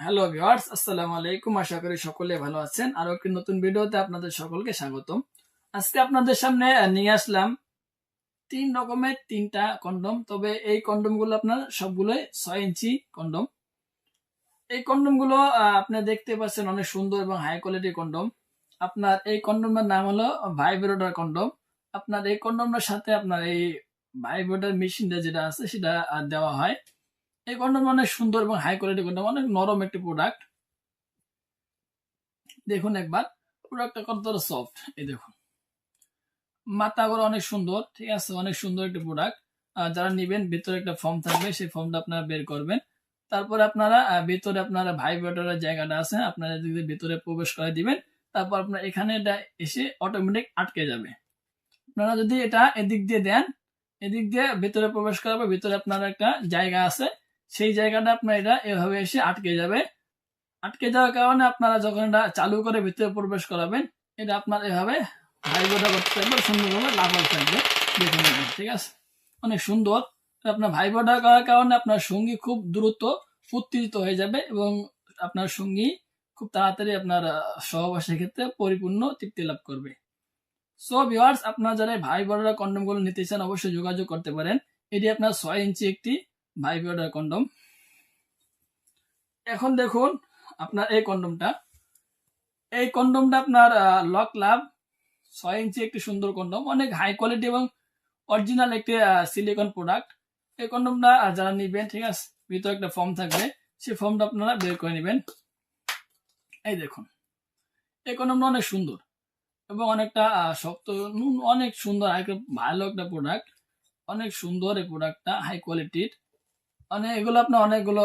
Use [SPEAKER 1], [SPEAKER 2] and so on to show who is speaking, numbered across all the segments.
[SPEAKER 1] Hello viewers, আসসালামু আলাইকুম। আশা করি সকলে ভালো আছেন। আরো একটি নতুন ভিডিওতে আপনাদের সকলকে স্বাগতম। আজকে আপনাদের সামনে নিয়ে আসলাম 3 রকমের 3টা কন্ডম। তবে এই কন্ডম গুলো আপনার সবগুলোই 6 ইঞ্চি কন্ডম। এই কন্ডম গুলো আপনি দেখতে পাচ্ছেন অনেক সুন্দর এবং হাই কোয়ালিটি কন্ডম। আপনার এই কন্ডমের নাম হলো ভাইব্রেটর কন্ডম। আপনার এই কন্ডমটার সাথে আপনার এই ভাইব্রেটর মেশিনটা যেটা আছে সেটা দেওয়া হয়। এই কন্ডম অনেক সুন্দর এবং হাই কোয়ালিটি কন্ডম, অনেক নরম একটি প্রোডাক্ট। দেখুন একবার প্রোডাক্টটা কতটা সফট। এই দেখুন মাথাগুলো অনেক সুন্দর, ঠিক আছে, অনেক সুন্দর একটা প্রোডাক্ট। যারা নিবেন ভিতরে একটা ফর্ম থাকবে, সেই ফর্মটা আপনারা বের করবেন। তারপরে আপনারা ভিতরে আপনারা ভাইব্রেটরের জায়গাটা আছে, আপনারা যদি ভিতরে প্রবেশ করে দিবেন, তারপর আপনার এখানে এটা এসে অটোমেটিক আটকে যাবে। আপনারা যদি এটা এদিক দিয়ে দেন, এদিক দিয়ে ভিতরে প্রবেশ করাবে, ভিতরে আপনার একটা জায়গা আছে, সেই জায়গাটা আপনার এটা এভাবে এসে আটকে যাবে। আটকে যাওয়ার কারণে আপনারা যখন এটা চালু করে ভিতরে প্রবেশ করাবেন, এটা আপনার এভাবে ভাইব্রেট করতে থাকবে, সুন্দরভাবে লাফাতে থাকবে। দেখুন একবার, ঠিক আছে, অনেক সুন্দর। আপনার ভাইব্রেট করার কারণে আপনার সঙ্গী খুব দ্রুত উত্তেজিত হয়ে যাবে এবং আপনার সঙ্গী খুব তাড়াতাড়ি আপনার সহবাসের ক্ষেত্রে পরিপূর্ণ তৃপ্তি লাভ করবে। সো ভিউয়ার্স, আপনারা যারা ভাইব্রেটর কন্ডম গুলো নিতে চান অবশ্যই যোগাযোগ করতে পারেন। এটি আপনার 6 ইঞ্চি একটি ভাইব্রেটর কন্ডম। এখন দেখুন আপনার এই কন্ডমটা আপনার লক লাভ 6 ইঞ্চি একটি সুন্দর কন্ডম, অনেক হাই কোয়ালিটি এবং অরিজিনাল একটি সিলিকন প্রোডাক্ট। এই কন্ডমটা যারা নিবেন, ঠিক আছে, ভিতরে একটা ফর্ম থাকবে, সেই ফর্মটা আপনারা বের করে নেবেন। এই দেখুন এই কন্ডমটা অনেক সুন্দর এবং অনেকটা শক্ত, অনেক সুন্দর, ভালো একটা প্রোডাক্ট, অনেক সুন্দর এই প্রোডাক্টটা, হাই কোয়ালিটির। এগুলো আপনার অনেকগুলো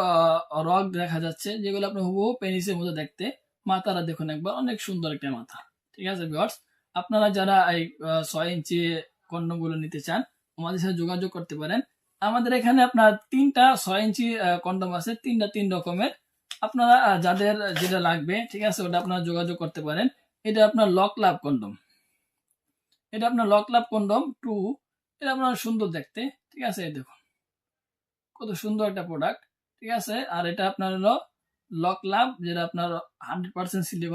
[SPEAKER 1] রক দেখা যাচ্ছে, যেগুলো আপনার হুবহু পেনিসের মতো দেখতে। মাথাটা দেখুন একবার, অনেক সুন্দর একটা মাথা। ঠিক আছে ভিউয়ার্স, আপনারা যারা এই 6 ইঞ্চি কন্ডম গুলো নিতে চান আমাদের সাথে যোগাযোগ করতে পারেন। আমাদের এখানে আপনার 3টা 6 ইঞ্চি কন্ডম আছে, 3টা 3 রকমের। আপনারা যাদের যেটা লাগবে, ঠিক আছে, ওটা আপনারা যোগাযোগ করতে পারেন। এটা আপনার লক লাভ কন্ডম, এটা আপনার লক লাভ কন্ডম 2। এটা আপনার সুন্দর দেখতে, ঠিক আছে, এই দেখুন কত সুন্দর একটা প্রোডাক্ট, ঠিক আছে। আর এটা আপনার হলো লক লাভ, যেটা আপনার 100% সিলিকন।